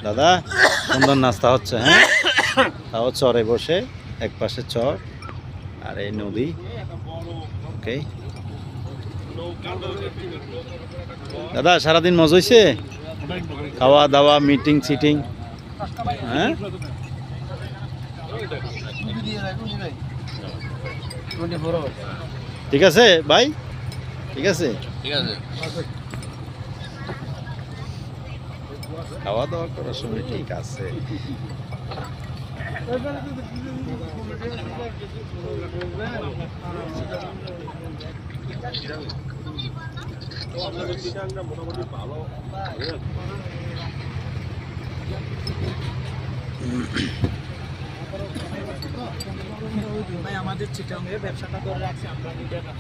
দাদা সুন্দর নাস্তা হচ্ছে, হ্যাঁ, তাও চরে বসে, এক পাশে চর আর এই নদী। ওকে দাদা, সারাদিন মজা হয়েছে, খাওয়া দাওয়া, মিটিং সিটিং, হ্যাঁ? ঠিক আছে ভাই, ঠিক আছে, খাওয়া দাওয়া করার সময় ঠিক আছে। ভাই আমাদের চিটাঙ্গের ব্যবসাটা করে রাখছি আমরা।